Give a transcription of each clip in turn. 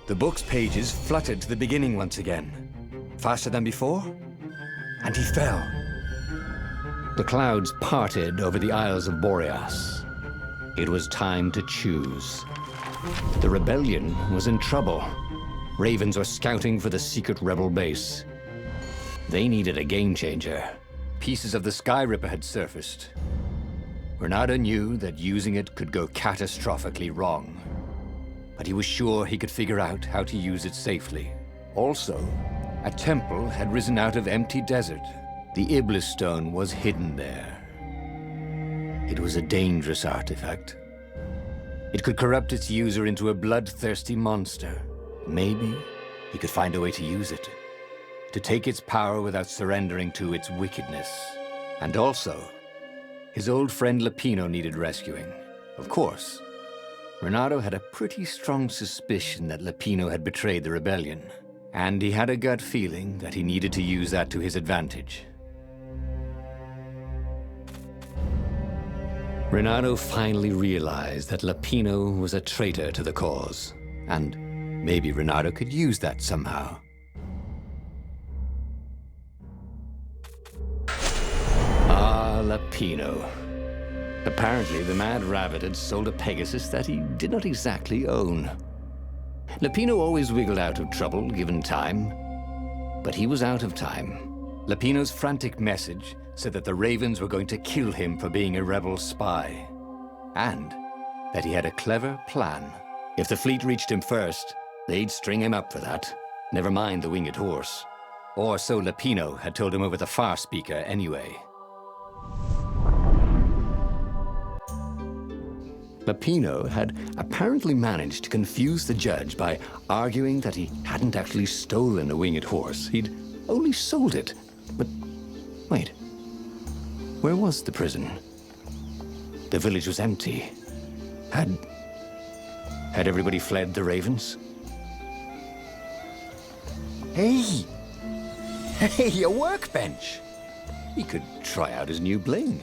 The book's pages fluttered to the beginning once again. Faster than before, and he fell. The clouds parted over the Isles of Boreas. It was time to choose. The rebellion was in trouble. Ravens were scouting for the secret rebel base. They needed a game changer. Pieces of the Sky Ripper had surfaced. Renato knew that using it could go catastrophically wrong, but he was sure he could figure out how to use it safely. Also, a temple had risen out of empty desert. The Iblis stone was hidden there. It was a dangerous artifact. It could corrupt its user into a bloodthirsty monster. Maybe he could find a way to use it, to take its power without surrendering to its wickedness. And also, his old friend Lapino needed rescuing. Of course, Renato had a pretty strong suspicion that Lapino had betrayed the rebellion, and he had a gut feeling that he needed to use that to his advantage. Renato finally realized that Lapino was a traitor to the cause, and maybe Renato could use that somehow. Ah, Lapino. Apparently, the Mad Rabbit had sold a Pegasus that he did not exactly own. Lapino always wiggled out of trouble, given time. But he was out of time. Lapino's frantic message said that the Ravens were going to kill him for being a rebel spy. And that he had a clever plan. If the fleet reached him first, they'd string him up for that. Never mind the winged horse. Or so Lapino had told him over the far speaker anyway. Lapino had apparently managed to confuse the judge by arguing that he hadn't actually stolen a winged horse. He'd only sold it. But wait, where was the prison? The village was empty. Had everybody fled the Ravens? Hey! Hey, a workbench! He could try out his new bling.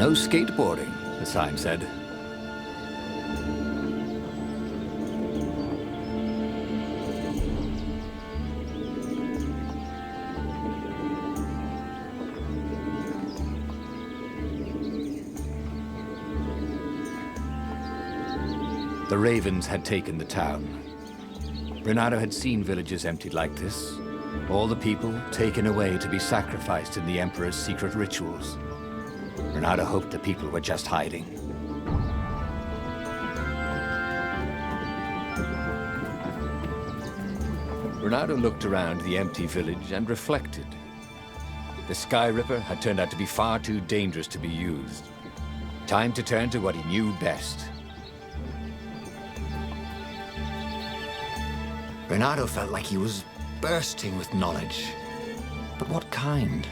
No skateboarding, the sign said. The Ravens had taken the town. Renato had seen villages emptied like this. All the people taken away to be sacrificed in the Emperor's secret rituals. Renato hoped the people were just hiding. Renato looked around the empty village and reflected. The Sky Ripper had turned out to be far too dangerous to be used. Time to turn to what he knew best. Renato felt like he was bursting with knowledge. But what kind?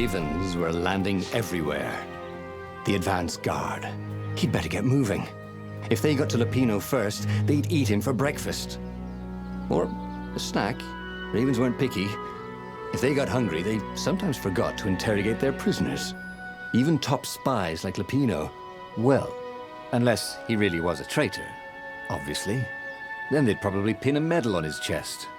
ravens were landing everywhere. The advance guard. He'd better get moving. If they got to Lapino first, they'd eat him for breakfast. Or a snack. Ravens weren't picky. If they got hungry, they sometimes forgot to interrogate their prisoners. Even top spies like Lapino. Well, unless he really was a traitor, obviously. Then they'd probably pin a medal on his chest.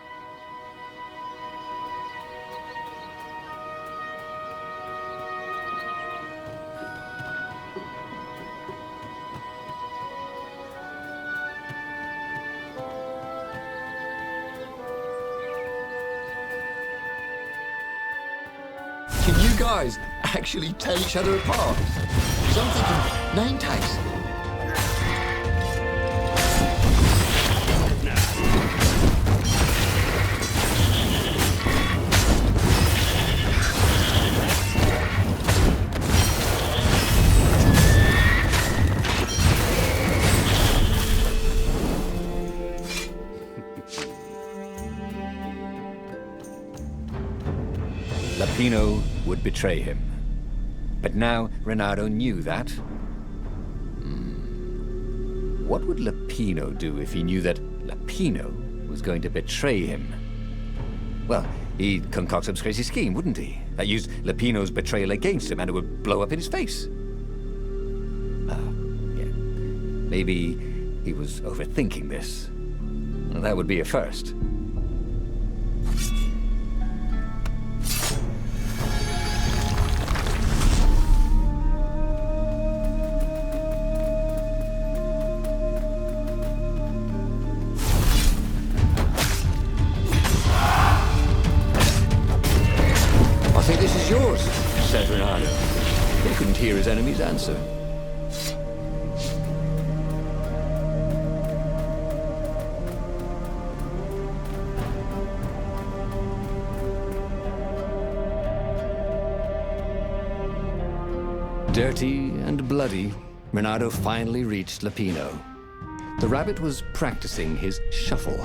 Can you guys actually tell each other apart? So I'm thinking name tags. Lapino would betray him. But now Renato knew that. What would Lapino do if he knew that Lapino was going to betray him? Well, he'd concoct some crazy scheme, wouldn't he? That used Lapino's betrayal against him and it would blow up in his face. Yeah. Maybe he was overthinking this. Well, that would be a first. I think this is yours, said Renato. He couldn't hear his enemy's answer. Dirty and bloody, Renato finally reached Lapino. The rabbit was practicing his shuffle.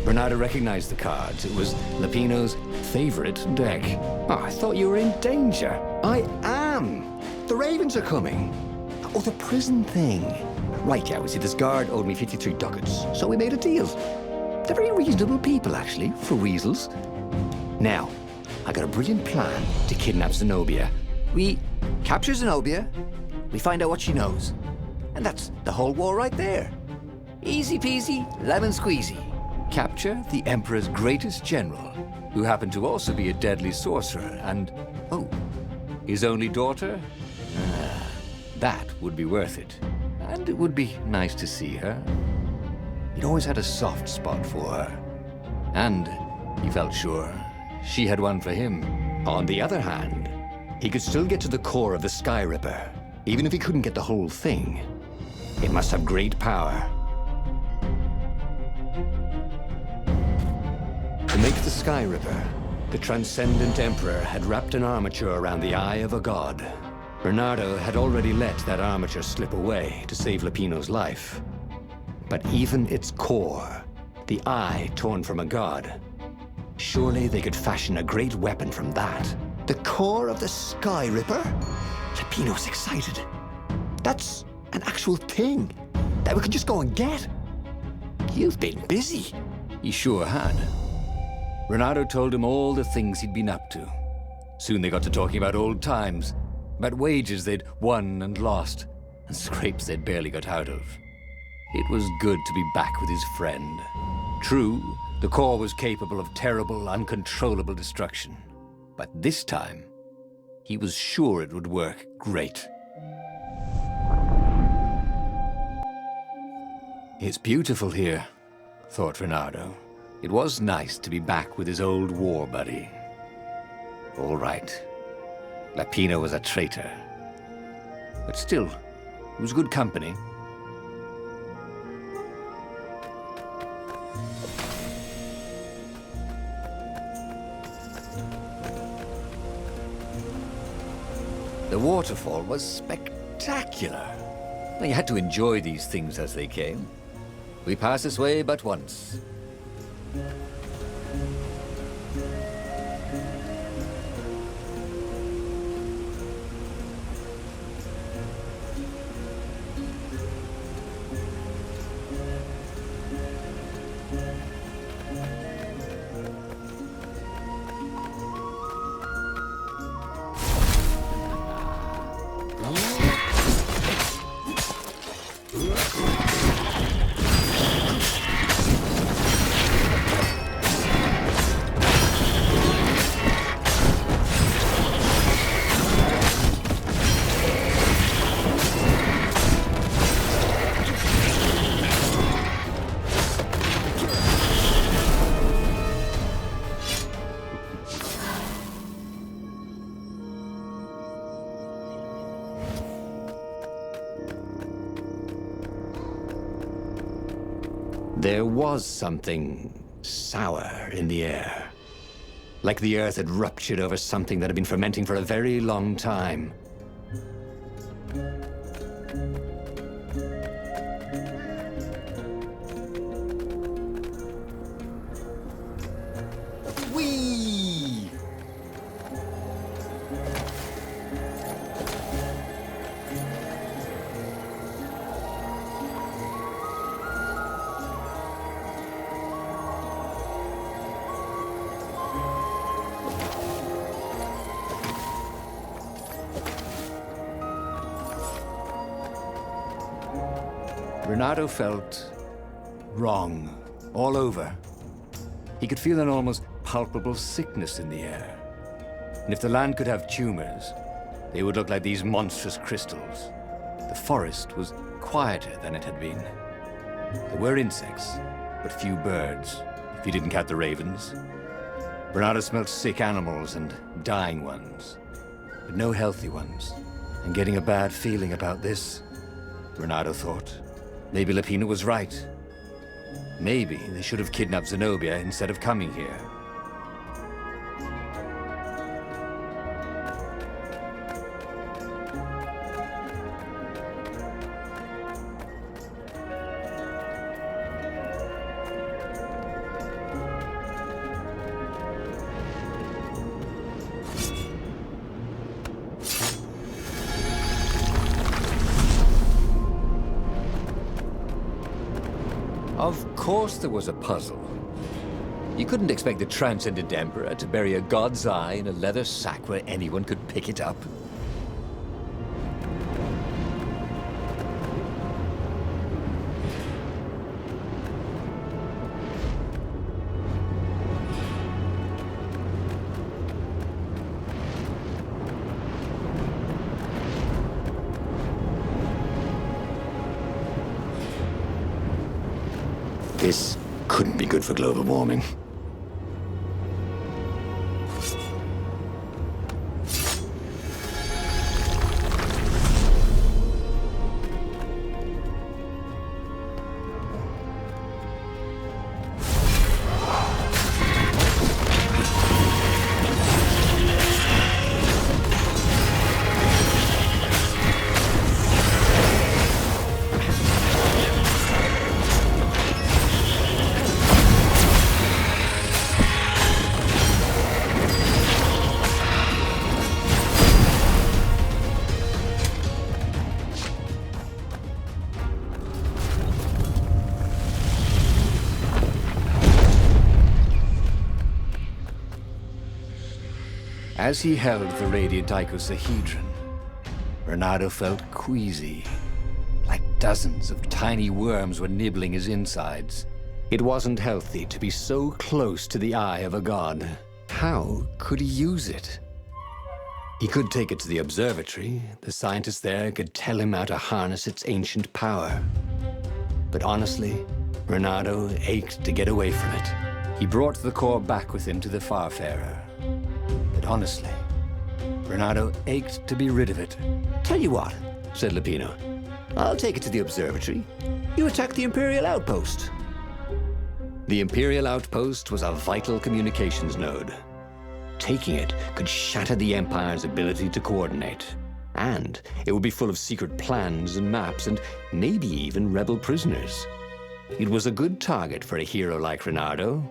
Renato recognized the cards. It was Lapino's favorite deck. Oh, I thought you were in danger. I am. The ravens are coming. Oh, the prison thing. Right, yeah, see, this guard owed me 53 ducats, so we made a deal. They're very reasonable people, actually, for weasels. Now, I got a brilliant plan to kidnap Zenobia. We capture Zenobia, we find out what she knows. And that's the whole war right there. Easy peasy, lemon squeezy. Capture the Emperor's greatest general, who happened to also be a deadly sorcerer, and, oh, his only daughter? That would be worth it. And it would be nice to see her. He'd always had a soft spot for her. And he felt sure she had one for him. On the other hand, he could still get to the core of the Sky Ripper, even if he couldn't get the whole thing. It must have great power. To make the Sky Ripper, the Transcendent Emperor had wrapped an armature around the eye of a god. Bernardo had already let that armature slip away to save Lapino's life. But even its core, the eye torn from a god, surely they could fashion a great weapon from that. The core of the Sky Ripper? Lapino's excited. That's an actual thing that we could just go and get. You've been busy. He sure had. Renato told him all the things he'd been up to. Soon they got to talking about old times, about wages they'd won and lost, and scrapes they'd barely got out of. It was good to be back with his friend. True, the core was capable of terrible, uncontrollable destruction. But this time, he was sure it would work great. It's beautiful here, thought Renato. It was nice to be back with his old war buddy. All right, Lapino was a traitor. But still, it was good company. The waterfall was spectacular. Well, you had to enjoy these things as they came. We passed this way but once. There was something sour in the air. Like the earth had ruptured over something that had been fermenting for a very long time. Whee! Renato felt wrong all over. He could feel an almost palpable sickness in the air. And if the land could have tumors, they would look like these monstrous crystals. The forest was quieter than it had been. There were insects, but few birds, if you didn't count the ravens. Renato smelled sick animals and dying ones, but no healthy ones. And getting a bad feeling about this, Renato thought. Maybe Lapina was right. Maybe they should have kidnapped Zenobia instead of coming here. Of course there was a puzzle. You couldn't expect the transcendent emperor to bury a god's eye in a leather sack where anyone could pick it up. This couldn't be good for global warming. As he held the radiant icosahedron, Renato felt queasy, like dozens of tiny worms were nibbling his insides. It wasn't healthy to be so close to the eye of a god. How could he use it? He could take it to the observatory. The scientists there could tell him how to harness its ancient power. But honestly, Renato ached to get away from it. He brought the core back with him to the Farfarer. But honestly, Renato ached to be rid of it. "Tell you what," said Lapino. "I'll take it to the observatory. You attack the Imperial outpost." The Imperial outpost was a vital communications node. Taking it could shatter the Empire's ability to coordinate. And it would be full of secret plans and maps and maybe even rebel prisoners. It was a good target for a hero like Renato.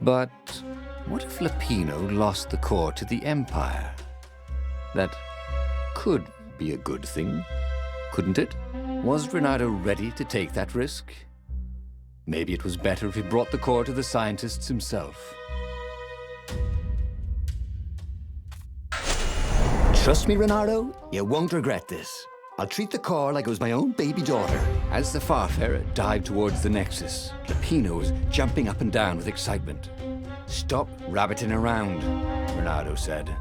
But what if Lapino lost the core to the Empire? That could be a good thing, couldn't it? Was Renato ready to take that risk? Maybe it was better if he brought the core to the scientists himself. Trust me, Renardo, you won't regret this. I'll treat the core like it was my own baby daughter. As the Farfarer dived towards the Nexus, Lupino was jumping up and down with excitement. Stop rabbiting around, Renardo said.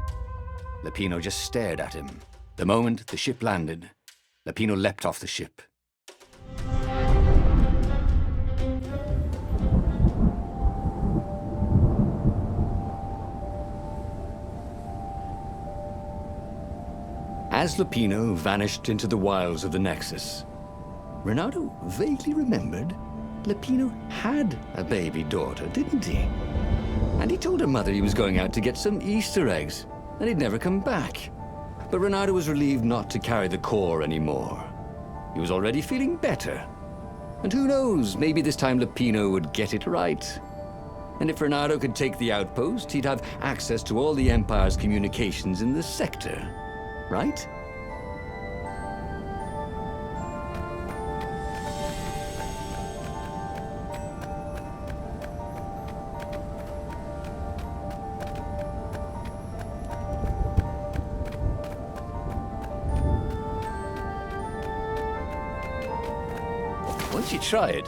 Lupino just stared at him. The moment the ship landed, Lupino leapt off the ship. As Lupino vanished into the wilds of the Nexus, Renardo vaguely remembered Lupino had a baby daughter, didn't he? And he told her mother he was going out to get some Easter eggs, and he'd never come back. But Renardo was relieved not to carry the core anymore. He was already feeling better. And who knows, maybe this time Lupino would get it right. And if Renardo could take the outpost, he'd have access to all the Empire's communications in the sector. Right? Once you try it,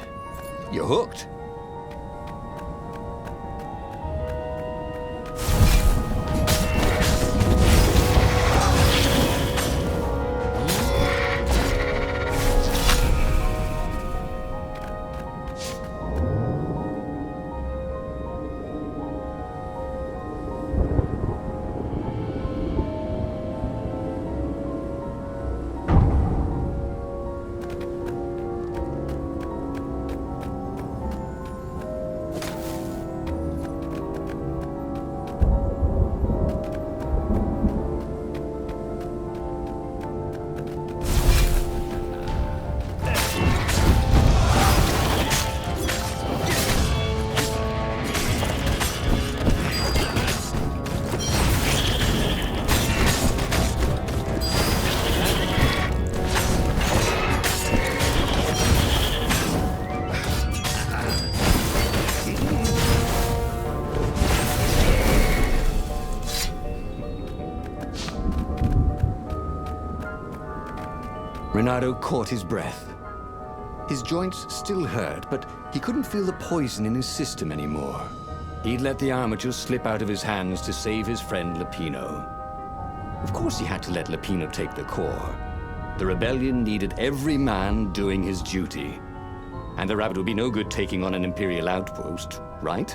you're hooked. Renardo caught his breath. His joints still hurt, but he couldn't feel the poison in his system anymore. He'd let the armature slip out of his hands to save his friend Lupino. Of course he had to let Lupino take the core. The rebellion needed every man doing his duty. And the rabbit would be no good taking on an Imperial outpost, right?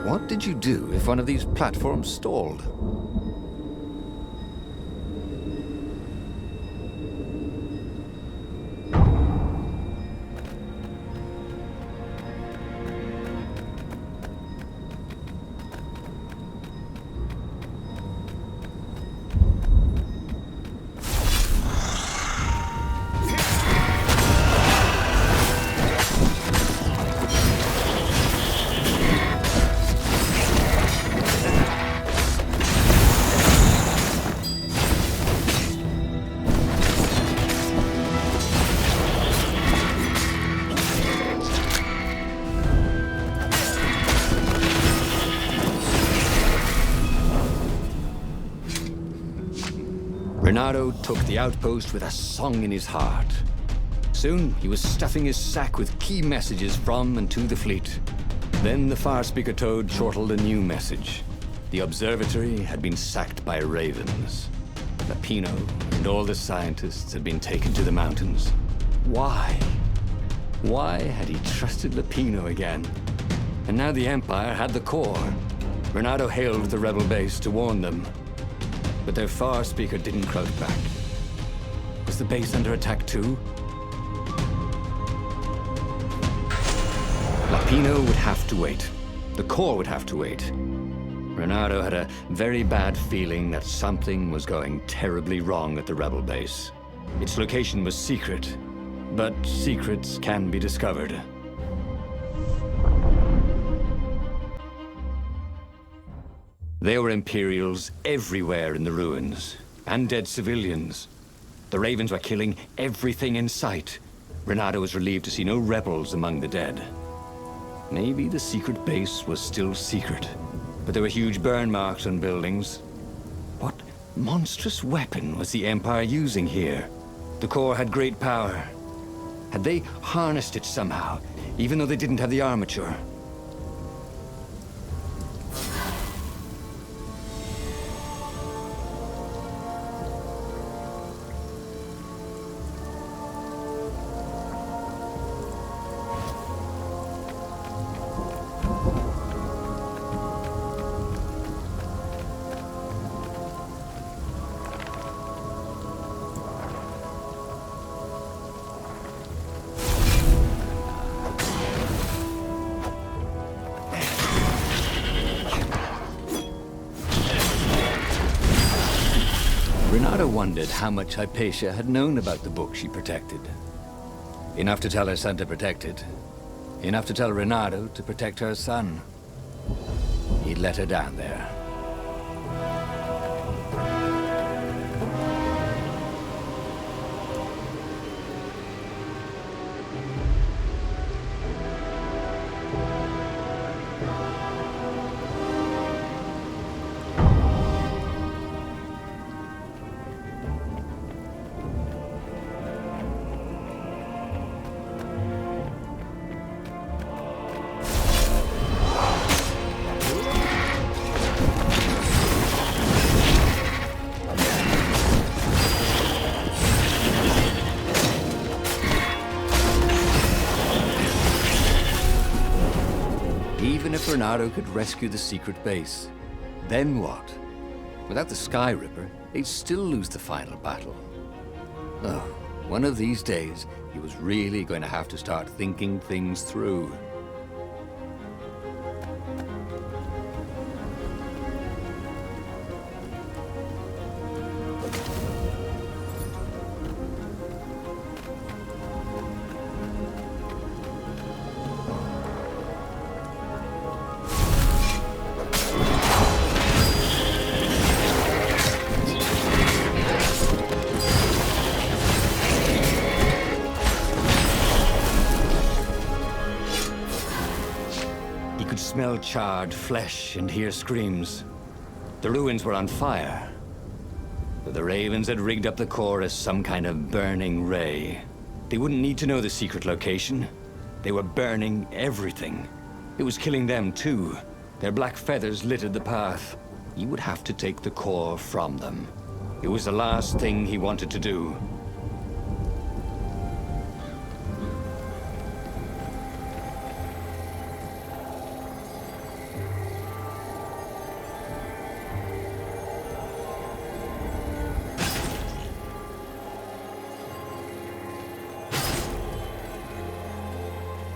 What did you do if one of these platforms stalled? Renardo took the outpost with a song in his heart. Soon, he was stuffing his sack with key messages from and to the fleet. Then the Farspeaker Toad chortled a new message. The observatory had been sacked by ravens. Lupino and all the scientists had been taken to the mountains. Why? Why had he trusted Lupino again? And now the Empire had the core. Renardo hailed the rebel base to warn them. But their Farspeaker didn't crouch back. Was the base under attack too? Lupino would have to wait. The core would have to wait. Renardo had a very bad feeling that something was going terribly wrong at the rebel base. Its location was secret, but secrets can be discovered. There were Imperials everywhere in the ruins, and dead civilians. The Ravens were killing everything in sight. Renato was relieved to see no rebels among the dead. Maybe the secret base was still secret, but there were huge burn marks on buildings. What monstrous weapon was the Empire using here? The core had great power. Had they harnessed it somehow, even though they didn't have the armature? Renato wondered how much Hypatia had known about the book she protected. Enough to tell her son to protect it. Enough to tell Renato to protect her son. He'd let her down there. Even if Renato could rescue the secret base, then what? Without the Sky Ripper, they'd still lose the final battle. Oh, one of these days, he was really going to have to start thinking things through. Smell charred flesh and hear screams. The ruins were on fire. But the Ravens had rigged up the core as some kind of burning ray. They wouldn't need to know the secret location. They were burning everything. It was killing them too. Their black feathers littered the path. He would have to take the core from them. It was the last thing he wanted to do.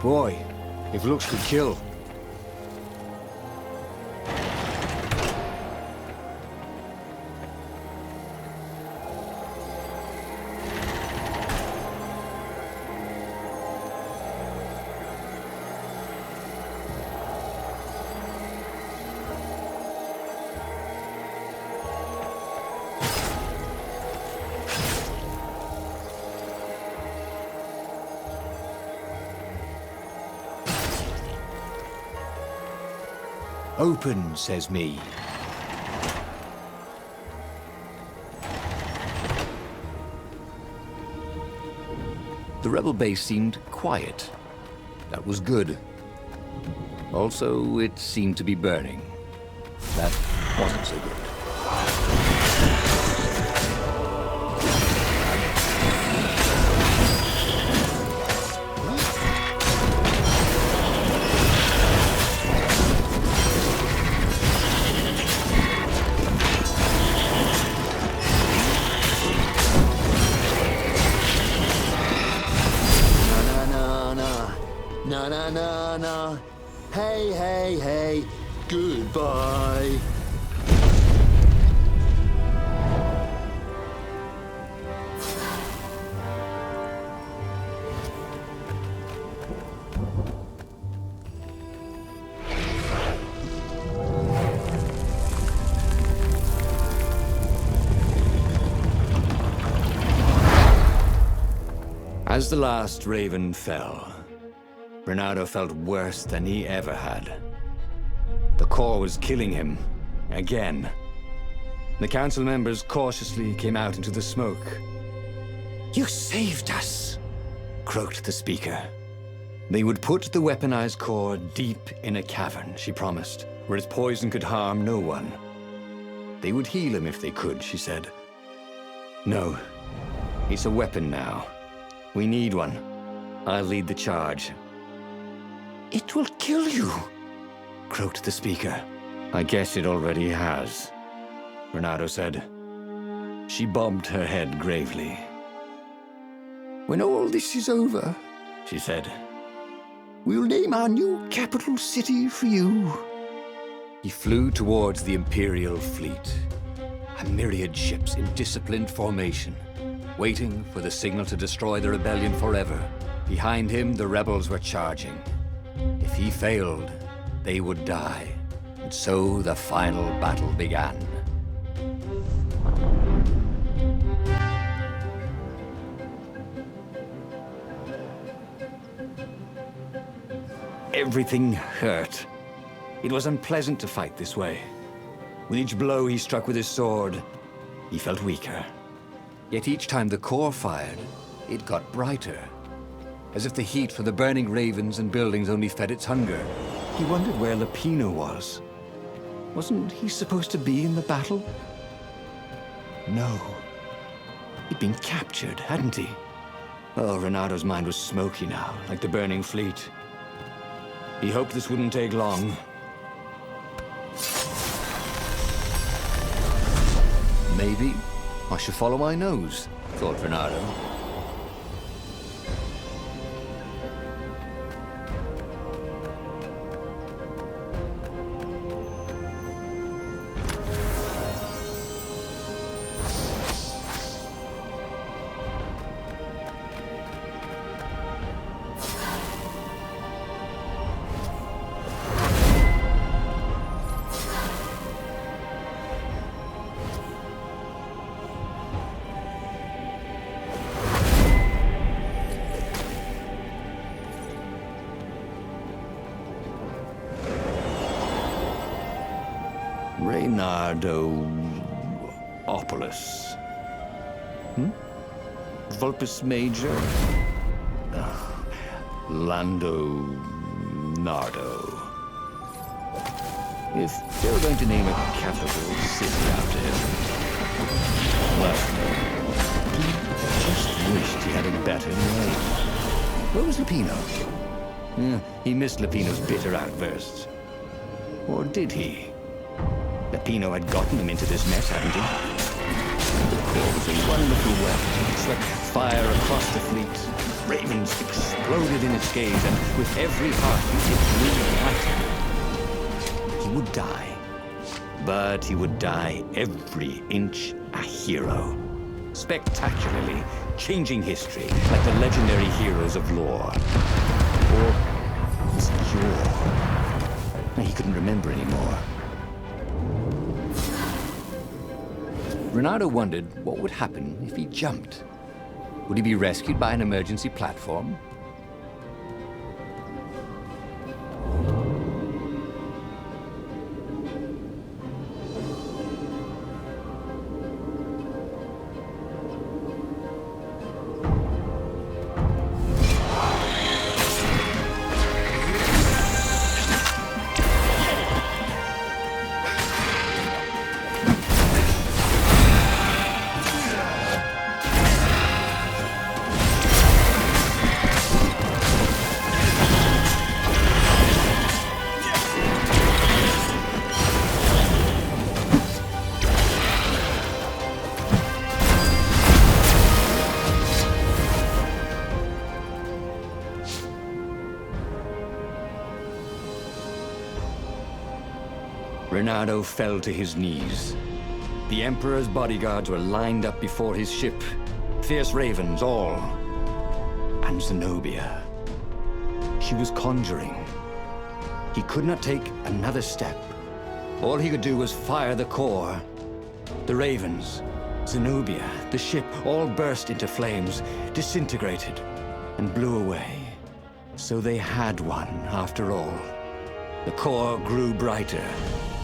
Boy, if looks could kill. Open, says me. The rebel base seemed quiet. That was good. Also, it seemed to be burning. That wasn't so good. Na. Hey. Goodbye. the last raven fell, Renato felt worse than he ever had. The core was killing him, again. The council members cautiously came out into the smoke. "You saved us," croaked the speaker. They would put the weaponized core deep in a cavern, she promised, where its poison could harm no one. They would heal him if they could, she said. No, it's a weapon now. We need one. I'll lead the charge. "It will kill you," croaked the speaker. "I guess it already has," Renato said. She bobbed her head gravely. "When all this is over," she said, "we'll name our new capital city for you." He flew towards the Imperial fleet, a myriad ships in disciplined formation, waiting for the signal to destroy the rebellion forever. Behind him, the rebels were charging. If he failed, they would die. And so the final battle began. Everything hurt. It was unpleasant to fight this way. With each blow he struck with his sword, he felt weaker. Yet each time the core fired, it got brighter. As if the heat from the burning ravens and buildings only fed its hunger. He wondered where Lupino was. Wasn't he supposed to be in the battle? No. He'd been captured, hadn't he? Oh, Renato's mind was smoky now, like the burning fleet. He hoped this wouldn't take long. Maybe I should follow my nose, thought Renato. Reynardo-opolis. Vulpus Major? Lando Nardo. If they were going to name a capital city after him, well, he just wished he had a better name. Where was Lupino? He missed Lupino's bitter outbursts. Or did he? Lupino had gotten him into this mess, hadn't he? The core was a wonderful weapon. It swept fire across the fleet. Ravens exploded in its gaze, and with every heartbeat, it grew brighter. He would die. But he would die every inch a hero. Spectacularly, changing history, like the legendary heroes of lore. Or was it yore? He couldn't remember anymore. Renato wondered what would happen if he jumped. Would he be rescued by an emergency platform? Renato fell to his knees. The Emperor's bodyguards were lined up before his ship. Fierce ravens, all. And Zenobia. She was conjuring. He could not take another step. All he could do was fire the core. The ravens, Zenobia, the ship, all burst into flames, disintegrated. and blew away. So they had one, after all. The core grew brighter.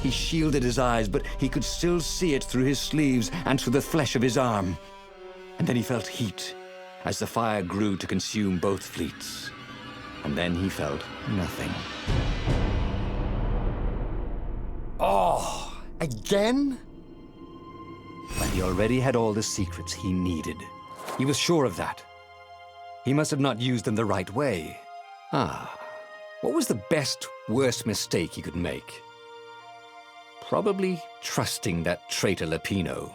He shielded his eyes, but he could still see it through his sleeves and through the flesh of his arm. And then he felt heat, as the fire grew to consume both fleets. And then he felt nothing. Oh, again? But he already had all the secrets he needed. He was sure of that. He must have not used them the right way. What was the best, worst mistake he could make? Probably trusting that traitor Lapino.